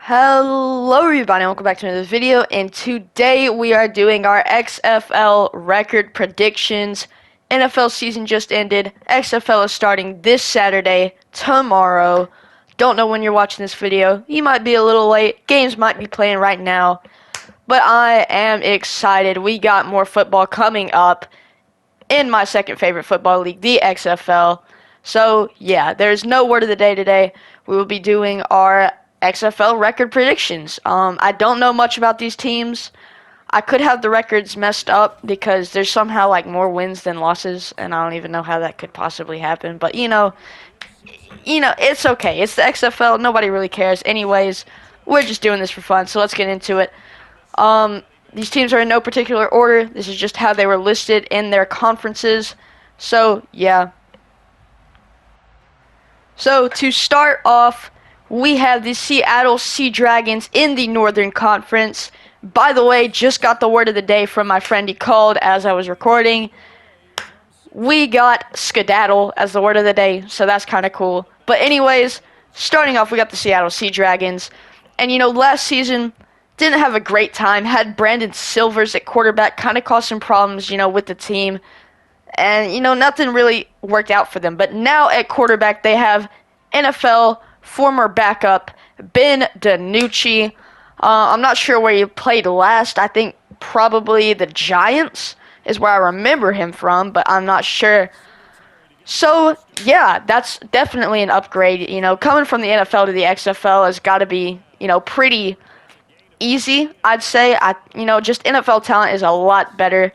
Hello everybody, welcome back to another video, and today we are doing our XFL Record Predictions. NFL season just ended. XFL is starting this Saturday, tomorrow. Don't know when you're watching this video. You might be a little late. Games might be playing right now. But I am excited. We got more football coming up in my second favorite football league, the XFL. So, yeah, there's no word of the day today. We will be doing our XFL record predictions. I don't know much about these teams. I could have the records messed up because there's somehow like more wins than losses, and I don't even know how that could possibly happen. But it's okay. It's the XFL. Nobody really cares. Anyways, we're just doing this for fun. So let's get into it. These teams are in no particular order. This is just how they were listed in their conferences. So yeah. So to start off, we have the Seattle Sea Dragons in the Northern Conference. By the way, just got the word of the day from my friend. He called as I was recording. We got skedaddle as the word of the day, so that's kind of cool. But anyways, starting off, we got the Seattle Sea Dragons. And last season, didn't have a great time. Had Brandon Silvers at quarterback, kind of caused some problems, with the team. And, nothing really worked out for them. But now at quarterback, they have NFL former backup Ben DiNucci. I'm not sure where he played last. I think probably the Giants is where I remember him from, but I'm not sure. So, yeah, that's definitely an upgrade. Coming from the NFL to the XFL has got to be, pretty easy, I'd say. Just NFL talent is a lot better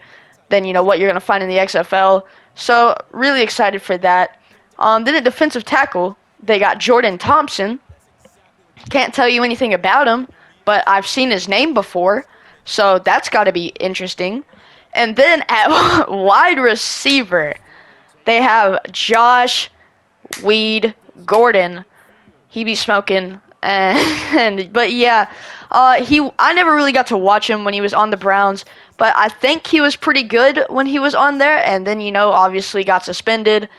than, what you're going to find in the XFL. So, really excited for that. Then at defensive tackle, they got Jordan Thompson. Can't tell you anything about him, but I've seen his name before, so that's got to be interesting. And then at wide receiver, they have Josh Weed Gordon. He be smoking, but yeah, I never really got to watch him when he was on the Browns, but I think he was pretty good when he was on there, and then obviously got suspended.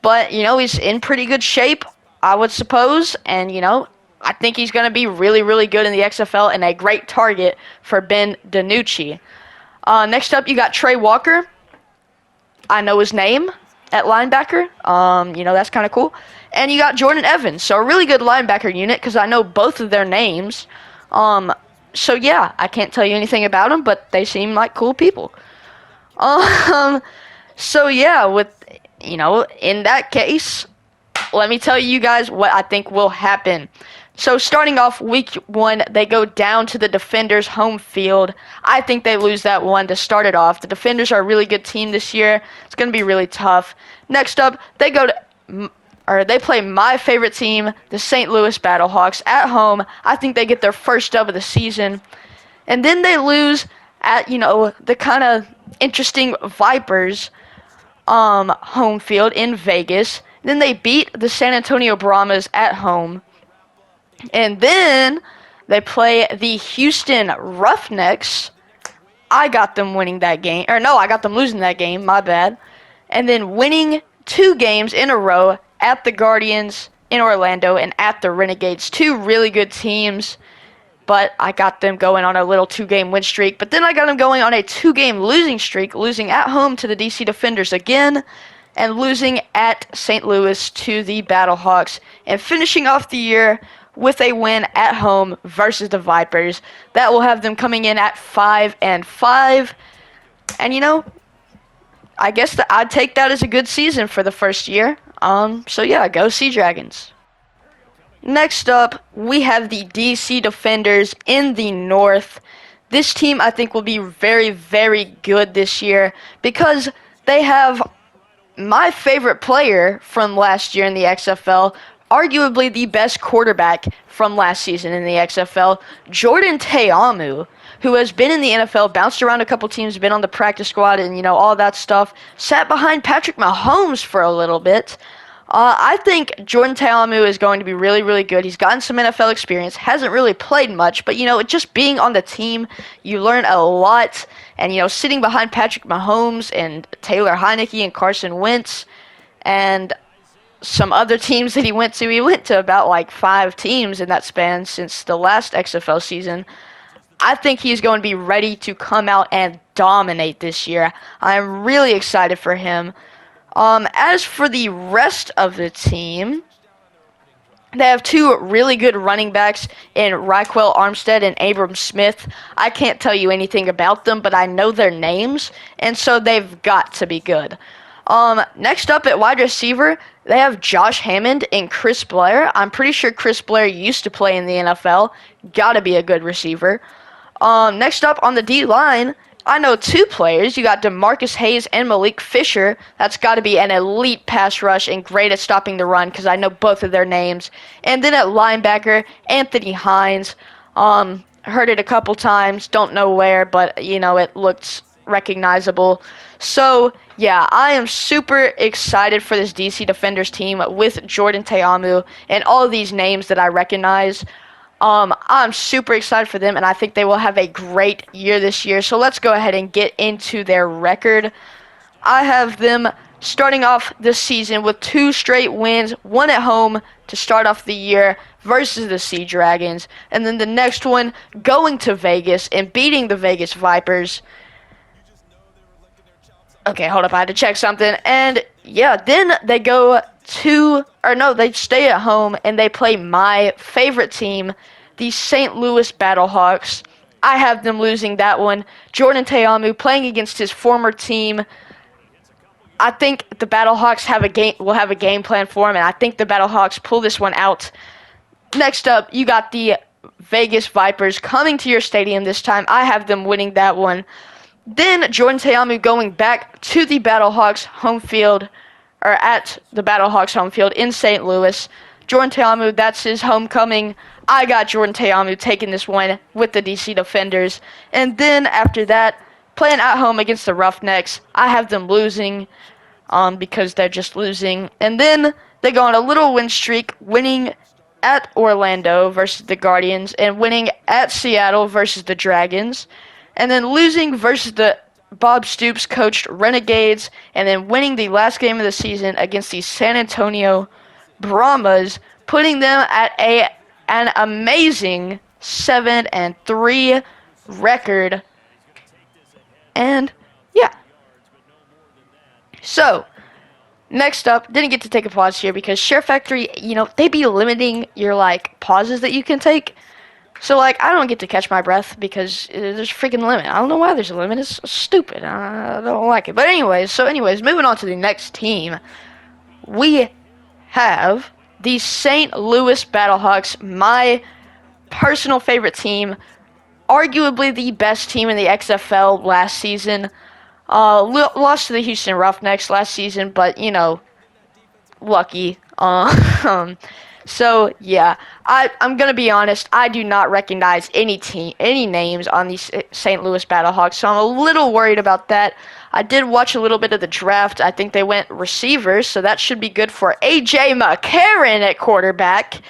But he's in pretty good shape, I would suppose, and I think he's going to be really, really good in the XFL and a great target for Ben DiNucci. Next up, you got Trey Walker. I know his name at linebacker. That's kind of cool. And you got Jordan Evans, so a really good linebacker unit because I know both of their names. So yeah, I can't tell you anything about them, but they seem like cool people. So yeah, in that case, let me tell you guys what I think will happen. So starting off week 1, they go down to the Defenders' home field. I think they lose that one to start it off. The Defenders are a really good team this year. It's going to be really tough. Next up, they play my favorite team, the St. Louis Battlehawks, at home. I think they get their first dub of the season. And then they lose at, the kind of interesting Vipers home field in Vegas. Then they beat the San Antonio Brahmas at home. And then they play the Houston Roughnecks. I got them winning that game. Or no, I got them losing that game. My bad. And then winning 2 games in a row at the Guardians in Orlando and at the Renegades. 2 really good teams. But I got them going on a little 2-game win streak. But then I got them going on a 2-game losing streak, losing at home to the DC Defenders again, and losing at St. Louis to the Battlehawks, and finishing off the year with a win at home versus the Vipers. That will have them coming in at 5-5. And I guess I'd take that as a good season for the first year. So yeah, go Sea Dragons. Next up, we have the DC Defenders in the North. This team, I think, will be very, very good this year because they have my favorite player from last year in the XFL, arguably the best quarterback from last season in the XFL, Jordan Ta'amu, who has been in the NFL, bounced around a couple teams, been on the practice squad, and all that stuff, sat behind Patrick Mahomes for a little bit. I think Jordan Ta'amu is going to be really, really good. He's gotten some NFL experience, hasn't really played much, but, just being on the team, you learn a lot. And, sitting behind Patrick Mahomes and Taylor Heineke and Carson Wentz, and some other teams that he went to. He went to about like 5 teams in that span since the last XFL season. I think he's going to be ready to come out and dominate this year. I'm really excited for him. As for the rest of the team, they have 2 really good running backs in Raquel Armstead and Abram Smith. I can't tell you anything about them, but I know their names, and so they've got to be good. Next up at wide receiver, they have Josh Hammond and Chris Blair. I'm pretty sure Chris Blair used to play in the NFL. Gotta be a good receiver. Next up on the D-line, I know 2 players. You got DeMarcus Hayes and Malik Fisher. That's got to be an elite pass rush and great at stopping the run because I know both of their names. And then at linebacker, Anthony Hines. Heard it a couple times. Don't know where, but, it looks recognizable. So, yeah, I am super excited for this DC Defenders team with Jordan Te'amu and all of these names that I recognize. I'm super excited for them, and I think they will have a great year this year. So let's go ahead and get into their record. I have them starting off this season with 2 straight wins, 1 at home to start off the year versus the Sea Dragons, and then the next one going to Vegas and beating the Vegas Vipers. Okay, hold up, I had to check something. And yeah, then they they stay at home and they play my favorite team, the St. Louis Battlehawks. I have them losing that one. Jordan Te'amu playing against his former team. I think the Battlehawks will have a game plan for him, and I think the Battlehawks pull this one out. Next up, you got the Vegas Vipers coming to your stadium this time. I have them winning that one. Then Jordan Te'amu going back to the Battlehawks home field, or at the Battlehawks home field in St. Louis. Jordan Te'amu, that's his homecoming. I got Jordan Te'amu taking this one with the DC Defenders. And then after that, playing at home against the Roughnecks, I have them losing because they're just losing. And then they go on a little win streak, winning at Orlando versus the Guardians and winning at Seattle versus the Dragons. And then losing versus the Bob Stoops coached Renegades, and then winning the last game of the season against the San Antonio Brahmas, putting them at an amazing 7-3 record. And yeah. So, next up, didn't get to take a pause here because Share Factory, they be limiting your pauses that you can take. So, I don't get to catch my breath because there's a freaking limit. I don't know why there's a limit. It's stupid. I don't like it. But anyways, moving on to the next team. We have the St. Louis Battlehawks, my personal favorite team. Arguably the best team in the XFL last season. Lost to the Houston Roughnecks last season, but, lucky. So, yeah, I'm going to be honest, I do not recognize any names on these St. Louis Battlehawks, so I'm a little worried about that. I did watch a little bit of the draft. I think they went receivers, so that should be good for A.J. McCarron at quarterback.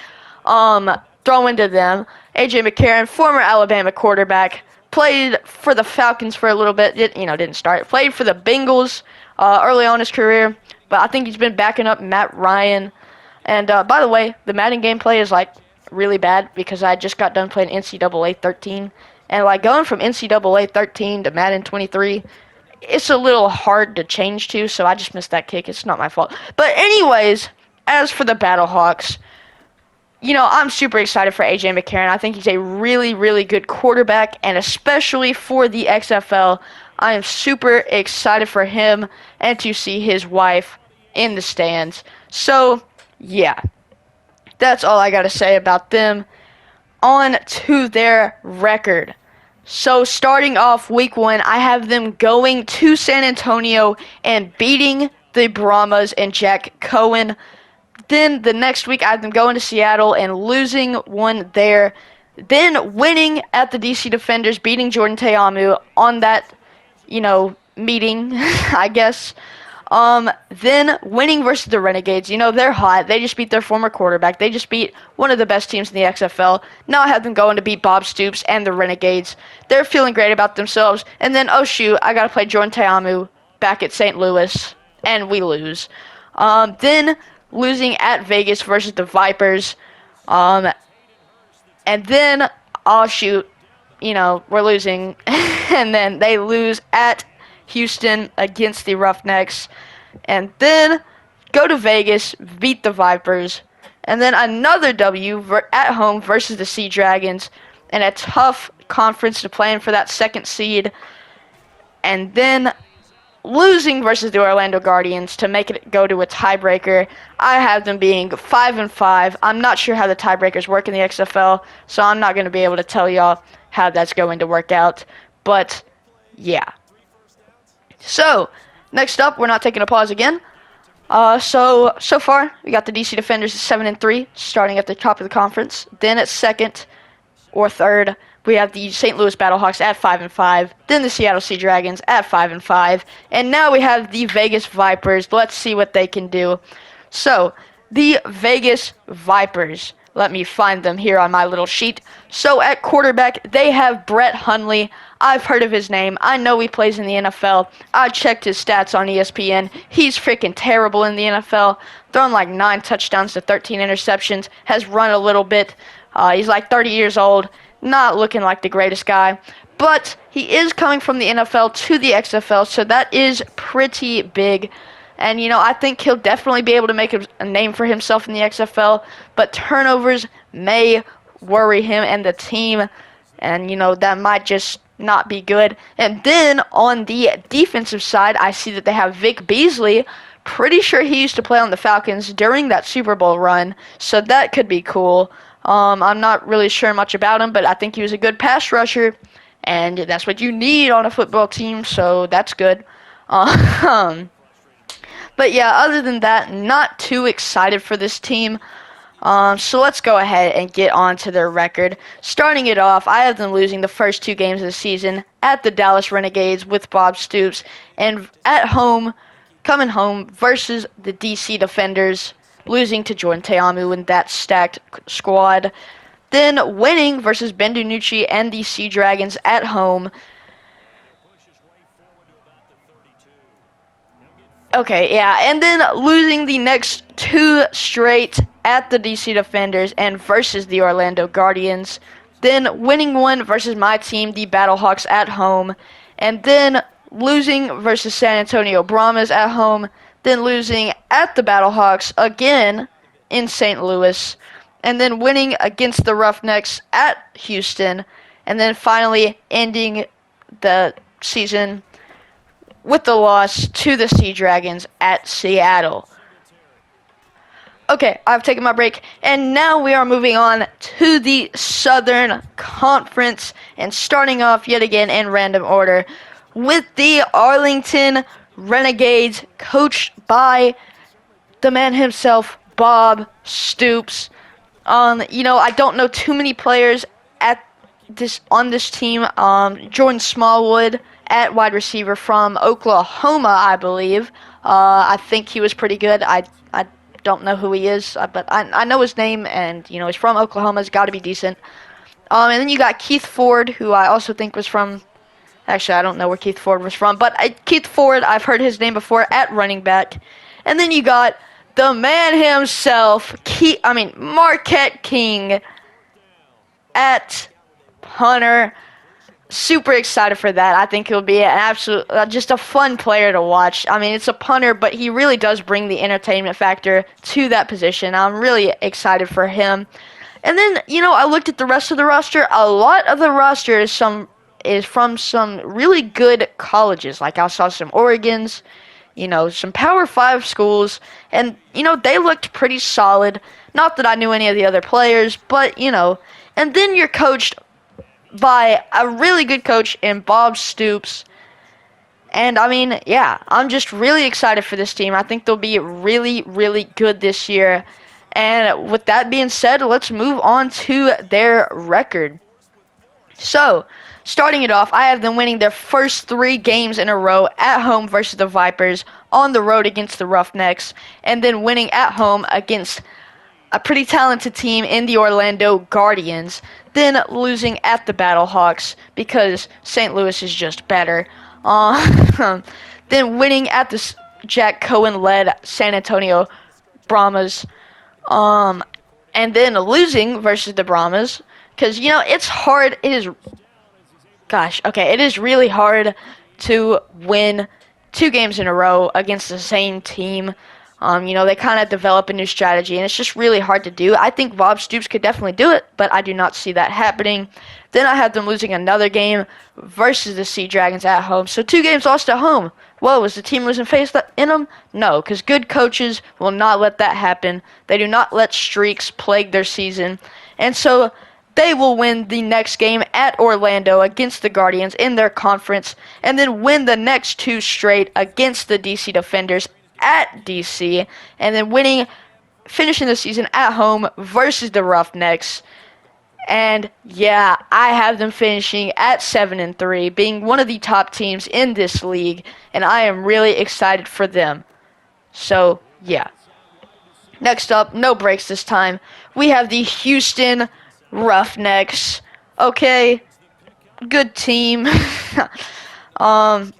Throw into them. A.J. McCarron, former Alabama quarterback, played for the Falcons for a little bit, didn't start. Played for the Bengals early on in his career, but I think he's been backing up Matt Ryan. And, by the way, the Madden gameplay is, really bad because I just got done playing NCAA 13. And, going from NCAA 13 to Madden 23, it's a little hard to change to, so I just missed that kick. It's not my fault. But anyways, as for the Battlehawks, I'm super excited for A.J. McCarron. I think he's a really, really good quarterback, and especially for the XFL, I am super excited for him and to see his wife in the stands. So, yeah, that's all I got to say about them. On to their record. So starting off week 1, I have them going to San Antonio and beating the Brahmas and Jack Cohen. Then the next week, I have them going to Seattle and losing one there. Then winning at the DC Defenders, beating Jordan Te'amu on that, meeting, I guess. Then winning versus the Renegades. They're hot. They just beat their former quarterback. They just beat one of the best teams in the XFL. Now I have them going to beat Bob Stoops and the Renegades. They're feeling great about themselves. And then, oh shoot, I gotta play Jordan Te'amu back at St. Louis, and we lose. Then losing at Vegas versus the Vipers. And then, oh shoot, we're losing. And then they lose at Houston against the Roughnecks. And then go to Vegas, beat the Vipers. And then another W at home versus the Sea Dragons. And a tough conference to play in for that second seed. And then losing versus the Orlando Guardians to make it go to a tiebreaker. I have them being 5-5. I'm not sure how the tiebreakers work in the XFL, so I'm not going to be able to tell y'all how that's going to work out. But yeah. So next up, we're not taking a pause again. So far we got the DC Defenders at 7-3, starting at the top of the conference. Then at second or third, we have the St. Louis Battlehawks at 5-5, then the Seattle Sea Dragons at 5-5, and now we have the Vegas Vipers. Let's see what they can do. So, the Vegas Vipers. Let me find them here on my little sheet. So, at quarterback, they have Brett Hundley. I've heard of his name. I know he plays in the NFL. I checked his stats on ESPN. He's freaking terrible in the NFL. Thrown like 9 touchdowns to 13 interceptions. Has run a little bit. He's like 30 years old. Not looking like the greatest guy, but he is coming from the NFL to the XFL, so that is pretty big. And, I think he'll definitely be able to make a name for himself in the XFL, but turnovers may worry him and the team, and, that might just not be good. And then on the defensive side, I see that they have Vic Beasley. Pretty sure he used to play on the Falcons during that Super Bowl run, so that could be cool. I'm not really sure much about him, but I think he was a good pass rusher, and that's what you need on a football team, so that's good. But yeah, other than that, not too excited for this team. So let's go ahead and get on to their record. Starting it off, I have them losing the first 2 games of the season at the Dallas Renegades with Bob Stoops, and at home, coming home versus the DC Defenders, losing to Jordan Teamu in that stacked squad. Then winning versus Ben DiNucci and the Sea Dragons at home. Okay, yeah, and then losing the next 2 straight at the DC Defenders and versus the Orlando Guardians. Then winning one versus my team, the Battlehawks, at home. And then losing versus San Antonio Brahmas at home. Then losing at the Battlehawks again in St. Louis, and then winning against the Roughnecks at Houston, and then finally ending the season with the loss to the Sea Dragons at Seattle. Okay, I've taken my break, and now we are moving on to the Southern Conference, and starting off yet again in random order with the Arlington Renegades, coached by the man himself, Bob Stoops. I don't know too many players on this team. Jordan Smallwood at wide receiver from Oklahoma, I believe. I think he was pretty good. I don't know who he is, but I know his name, and he's from Oklahoma. He's got to be decent. And then you got Keith Ford, who I also think was from. Actually, I don't know where Keith Ford was from, but Keith Ford, I've heard his name before, at running back. And then you got the man himself, Marquette King at punter. Super excited for that. I think he'll be an absolute, just a fun player to watch. It's a punter, but he really does bring the entertainment factor to that position. I'm really excited for him. And then, I looked at the rest of the roster. A lot of the roster is from some really good colleges. Like I saw some Oregons, some Power 5 schools, and, they looked pretty solid. Not that I knew any of the other players, but, and then you're coached by a really good coach in Bob Stoops. And, I'm just really excited for this team. I think they'll be really, really good this year. And with that being said, let's move on to their record. So, starting it off, I have them winning their first 3 games in a row at home versus the Vipers, on the road against the Roughnecks, and then winning at home against a pretty talented team in the Orlando Guardians, then losing at the Battlehawks because St. Louis is just better. Then winning at the Jack Cohen-led San Antonio Brahmas, and then losing versus the Brahmas, because it's hard. It is really hard to win 2 games in a row against the same team. They kind of develop a new strategy, and it's just really hard to do. I think Bob Stoops could definitely do it, but I do not see that happening. Then I have them losing another game versus the Sea Dragons at home. So 2 games lost at home. Whoa, was the team losing faith in them? No, because good coaches will not let that happen. They do not let streaks plague their season. And so they will win the next game at Orlando against the Guardians in their conference, and then win the next 2 straight against the DC Defenders at DC, and then finishing the season at home versus the Roughnecks. And yeah, I have them finishing at 7-3, being one of the top teams in this league, and I am really excited for them. So yeah. Next up, no breaks this time. We have the Houston Roughnecks. Okay, good team. Whoa,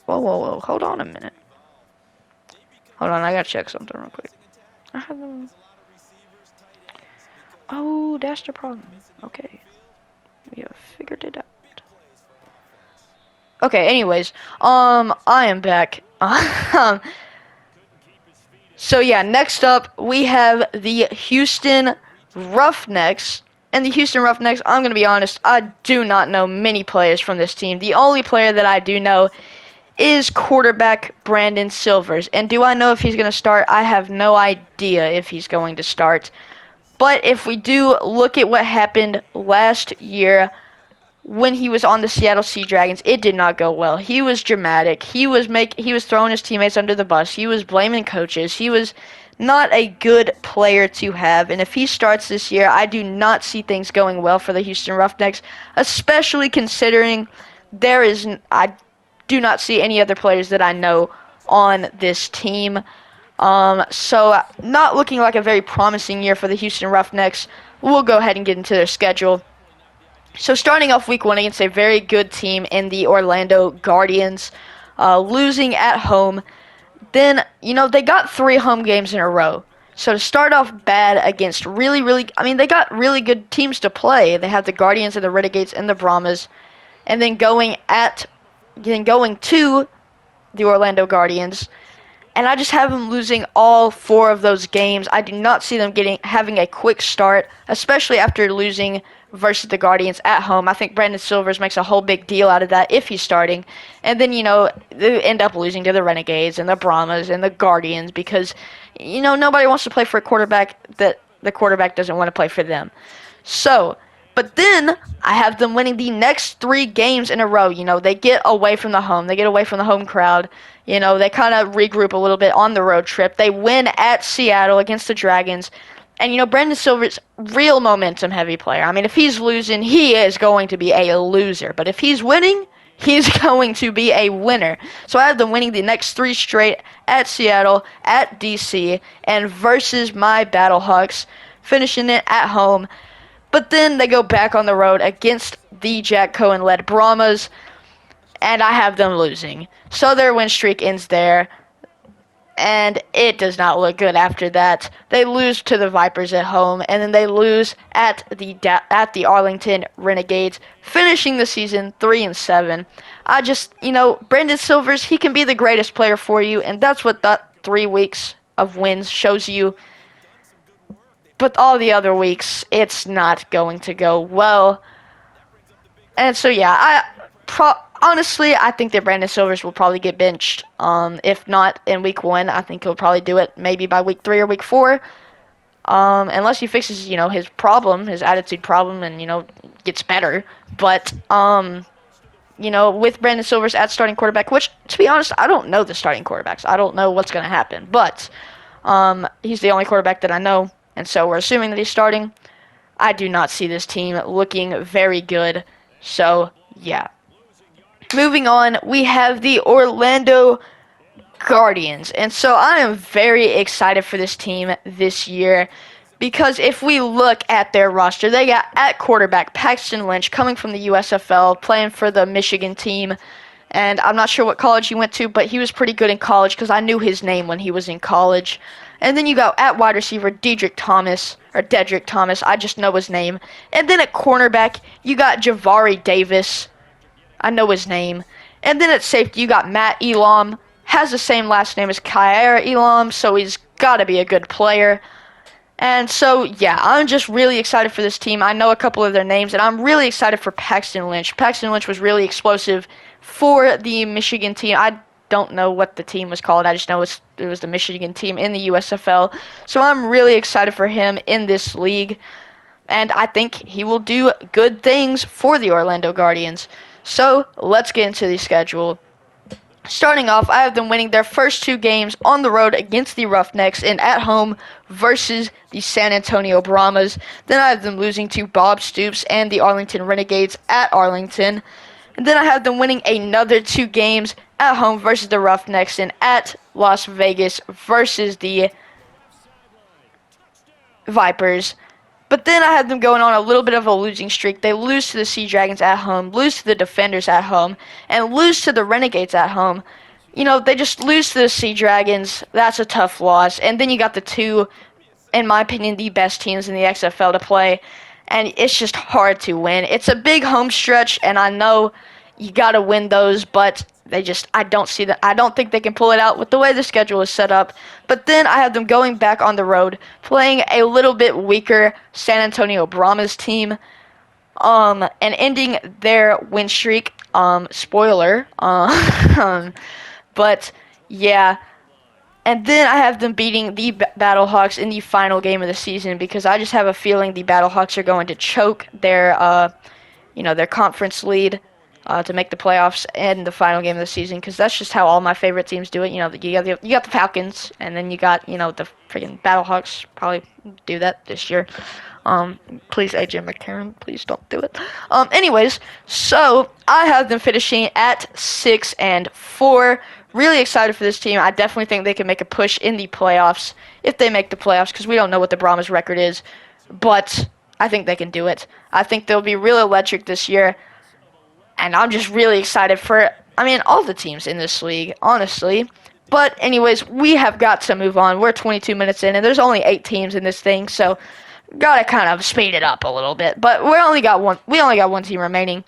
hold on a minute. Hold on, I gotta check something real quick. I have them. Oh, that's the problem. Okay, we have figured it out. Okay, anyways, I am back. So yeah, next up we have the Houston Roughnecks. And the Houston Roughnecks, I'm gonna be honest, I do not know many players from this team. The only player that I do know is quarterback Brandon Silvers. And do I know if he's going to start? I have no idea if he's going to start. But if we do look at what happened last year when he was on the Seattle Sea Dragons, it did not go well. He was dramatic. He was throwing his teammates under the bus. He was blaming coaches. He was not a good player to have. And if he starts this year, I do not see things going well for the Houston Roughnecks, especially considering I do not see any other players that I know on this team. So not looking like a very promising year for the Houston Roughnecks. We'll go ahead and get into their schedule. So starting off week 1 against a very good team in the Orlando Guardians, losing at home. Then, they got 3 home games in a row. So to start off bad against they got really good teams to play. They have the Guardians and the Renegades and the Brahmas. And then going to the Orlando Guardians, and I just have them losing all 4 of those games. I do not see them having a quick start, especially after losing versus the Guardians at home. I think Brandon Silvers makes a whole big deal out of that if he's starting. And then, they end up losing to the Renegades and the Brahmas and the Guardians because, nobody wants to play for a quarterback that the quarterback doesn't want to play for them. So, but then I have them winning the next 3 games in a row. They get away from the home. They get away from the home crowd. They kind of regroup a little bit on the road trip. They win at Seattle against the Dragons. And, Brandon Silver's real momentum-heavy player. If he's losing, he is going to be a loser. But if he's winning, he's going to be a winner. So I have them winning the next 3 straight at Seattle, at DC, and versus my Battlehawks, finishing it at home. But then they go back on the road against the Jack Cohen-led Brahmas, and I have them losing. So their win streak ends there, and it does not look good after that. They lose to the Vipers at home, and then they lose at the Arlington Renegades, finishing the season 3-7. Brandon Silvers, he can be the greatest player for you, and that's what that 3 weeks of wins shows you. But all the other weeks, it's not going to go well. And so, yeah, honestly, I think that Brandon Silvers will probably get benched. If not in week 1, I think he'll probably do it maybe by week 3 or week 4. Unless he fixes, his problem, his attitude problem, and, gets better. But, with Brandon Silvers at starting quarterback, which, to be honest, I don't know the starting quarterbacks. I don't know what's going to happen. But he's the only quarterback that I know. And so we're assuming that he's starting. I do not see this team looking very good. So, yeah. Moving on, we have the Orlando Guardians. And so I am very excited for this team this year because if we look at their roster, they got at quarterback Paxton Lynch coming from the USFL, playing for the Michigan team. and I'm not sure what college he went to, but he was pretty good in college because I knew his name when he was in college. And then you go at wide receiver, Dedrick Thomas. I just know his name. And then at cornerback, you got Javari Davis. I know his name. And then at safety, you got Matt Elam. Has the same last name as Kyra Elam, so he's got to be a good player. And so, yeah, I'm just really excited for this team. I know a couple of their names, and I'm really excited for Paxton Lynch. Paxton Lynch was really explosive for the Michigan team. I don't know what the team was called. I just know it was the Michigan team in the USFL. So I'm really excited for him in this league, and I think he will do good things for the Orlando Guardians. So let's get into the schedule. Starting off, I have them winning their first 2 games on the road against the Roughnecks and at home versus the San Antonio Brahmas. Then I have them losing to Bob Stoops and the Arlington Renegades at Arlington. And then I have them winning another 2 games at home versus the Roughnecks and at Las Vegas versus the Vipers. But then I had them going on a little bit of a losing streak. They lose to the Sea Dragons at home, lose to the Defenders at home, and lose to the Renegades at home. You know, they just lose to the Sea Dragons. That's a tough loss. And then you got the 2, in my opinion, the best teams in the XFL to play. And it's just hard to win. It's a big home stretch, and I know you got to win those, but I don't see that. I don't think they can pull it out with the way the schedule is set up. But then I have them going back on the road, playing a little bit weaker San Antonio Brahmas team, and ending their win streak. Spoiler. But yeah. And then I have them beating the Battlehawks in the final game of the season because I just have a feeling the Battlehawks are going to choke their conference lead to make the playoffs and the final game of the season, because that's just how all my favorite teams do it. You know, you got the Falcons, and then you got the freaking Battlehawks. Probably do that this year. Please, AJ McCarron, please don't do it. Anyways, so I have them finishing at 6-4. Really excited for this team. I definitely think they can make a push in the playoffs if they make the playoffs, because we don't know what the Brahmas record is, but I think they can do it. I think they'll be real electric this year. And I'm just really excited for, all the teams in this league, honestly. But anyways, we have got to move on. We're 22 minutes in, and there's only 8 teams in this thing, so gotta kind of speed it up a little bit. But we only got one team remaining,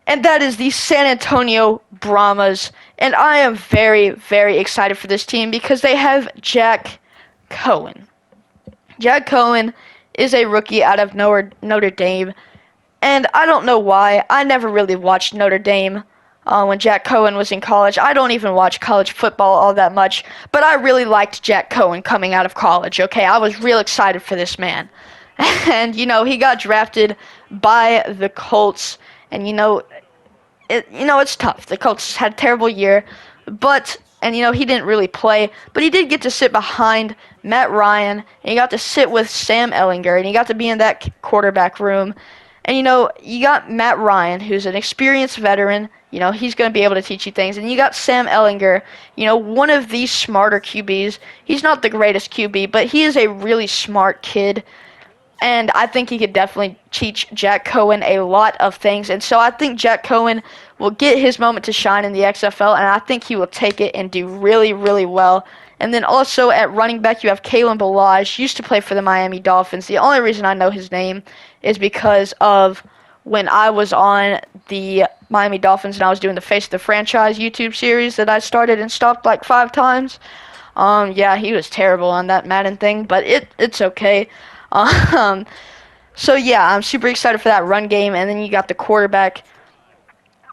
and that is the San Antonio Brahmas. And I am very, very excited for this team because they have Jack Cohen. Jack Cohen is a rookie out of Notre Dame. And I don't know why. I never really watched Notre Dame when Jack Cohen was in college. I don't even watch college football all that much. But I really liked Jack Cohen coming out of college, okay? I was real excited for this man. And, he got drafted by the Colts. And, it's tough. The Colts had a terrible year. And he didn't really play. But he did get to sit behind Matt Ryan. And he got to sit with Sam Ehlinger. And he got to be in that quarterback room. And, you got Matt Ryan, who's an experienced veteran. He's going to be able to teach you things. And you got Sam Ehlinger, one of the smarter QBs. He's not the greatest QB, but he is a really smart kid. And I think he could definitely teach Jack Cohen a lot of things. And so I think Jack Cohen will get his moment to shine in the XFL, and I think he will take it and do really, really well. And then also at running back, you have Kalen Ballage, used to play for the Miami Dolphins. The only reason I know his name is because of when I was on the Miami Dolphins and I was doing the Face of the Franchise YouTube series that I started and stopped like 5 times. Yeah, he was terrible on that Madden thing, but it's okay. So yeah, I'm super excited for that run game. And then you got the quarterback.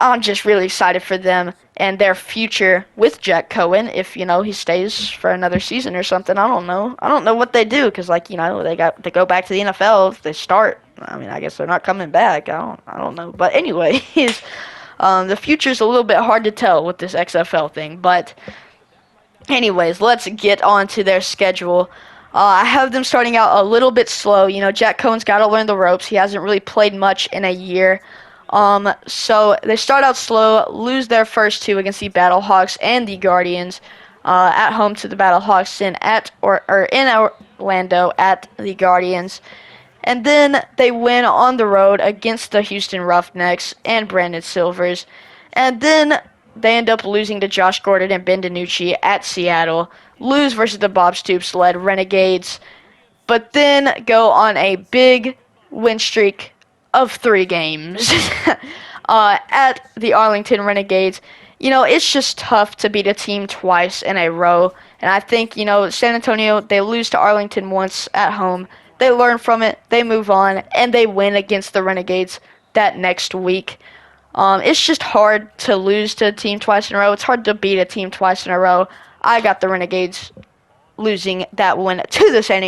I'm just really excited for them and their future with Jack Cohen. If he stays for another season or something, I don't know what they do, because they go back to the NFL if they start. I guess they're not coming back. I don't know. But anyways, the future's a little bit hard to tell with this XFL thing. But anyways, let's get on to their schedule. I have them starting out a little bit slow. Jack Cohen's got to learn the ropes. He hasn't really played much in a year. So they start out slow, lose their first 2 against the Battlehawks and the Guardians, at home to the Battlehawks and in Orlando at the Guardians. And then they win on the road against the Houston Roughnecks and Brandon Silvers. And then they end up losing to Josh Gordon and Ben DiNucci at Seattle, lose versus the Bob Stoops-led Renegades, but then go on a big win streak of 3 games at the Arlington Renegades. It's just tough to beat a team twice in a row. And I think, San Antonio, they lose to Arlington once at home. They learn from it, they move on, and they win against the Renegades that next week. It's just hard to lose to a team twice in a row. It's hard to beat a team twice in a row. I got the Renegades losing that one to the San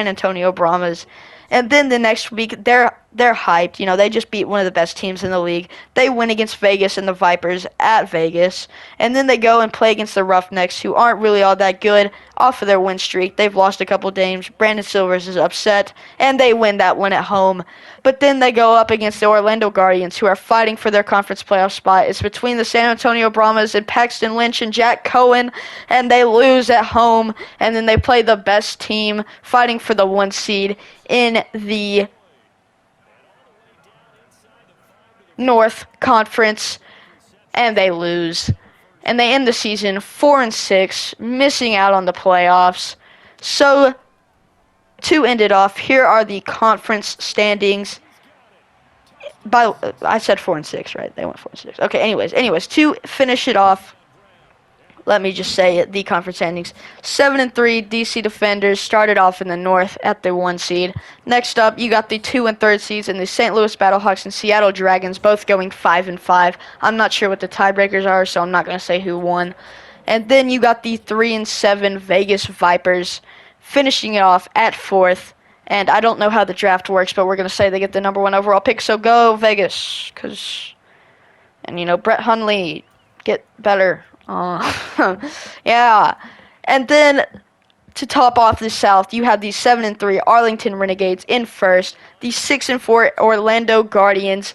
Antonio Brahmas. And then the next week, they're hyped. They just beat one of the best teams in the league. They win against Vegas and the Vipers at Vegas. And then they go and play against the Roughnecks, who aren't really all that good off of their win streak. They've lost a couple games. Brandon Silvers is upset, and they win that one at home. But then they go up against the Orlando Guardians, who are fighting for their conference playoff spot. It's between the San Antonio Brahmas and Paxton Lynch and Jack Cohen, and they lose at home. And then they play the best team fighting for the 1 seed in the North Conference, and they lose. And they end the season 4-6, missing out on the playoffs. So, to end it off, here are the conference standings. I said 4-6, right? They went 4-6. Okay, anyways, to finish it off, let me just say it, the conference standings. 7-3 DC Defenders started off in the North at the 1 seed. Next up, you got the 2 and 3rd seeds in the St. Louis Battlehawks and Seattle Dragons, both going 5-5. I'm not sure what the tiebreakers are, so I'm not going to say who won. And then you got the 3 and 7 Vegas Vipers, finishing it off at 4th. And I don't know how the draft works, but we're going to say they get the number 1 overall pick, so go Vegas. And Brett Hundley, get better. Yeah. And then to top off the South, you have the 7-3 Arlington Renegades in first, the 6-4 Orlando Guardians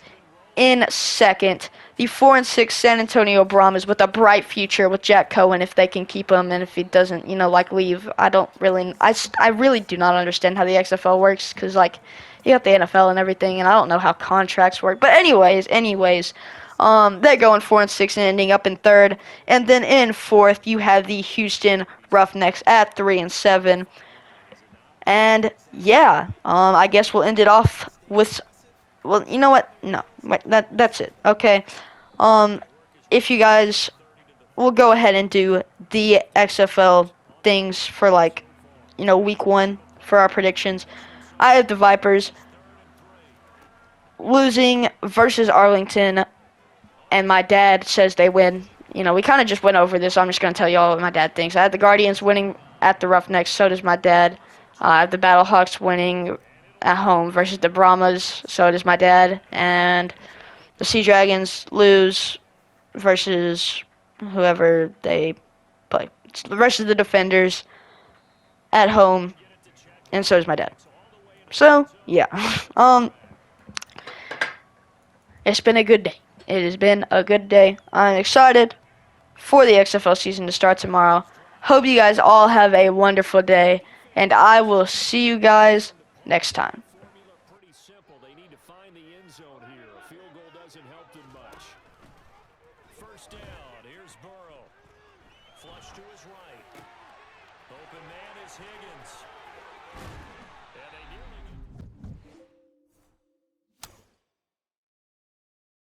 in 2nd, the 4-6 San Antonio Brahmas with a bright future with Jack Cohen if they can keep him, and if he doesn't, leave. I really do not understand how the XFL works, because, you got the NFL and everything, and I don't know how contracts work. But anyways, they're going 4-6 and ending up in 3rd. And then in 4th, you have the Houston Roughnecks at 3-7. And yeah, I guess we'll end it off with. Well, you know what? No, wait, that's it. Okay. If you guys will go ahead and do the XFL things for week 1 for our predictions. I have the Vipers losing versus Arlington. And my dad says they win. We kind of just went over this, so I'm just going to tell you all what my dad thinks. I had the Guardians winning at the Roughnecks, so does my dad. I have the Battlehawks winning at home versus the Brahmas, so does my dad. And the Sea Dragons lose versus whoever they play. Versus the Defenders at home, and so does my dad. So, yeah. It's been a good day. It has been a good day. I'm excited for the XFL season to start tomorrow. Hope you guys all have a wonderful day, and I will see you guys next time. Pretty simple. They need to find the end zone here. A field goal doesn't help them much. First down. Here's Burrow. Flush to his right. Open man is Higgins. And they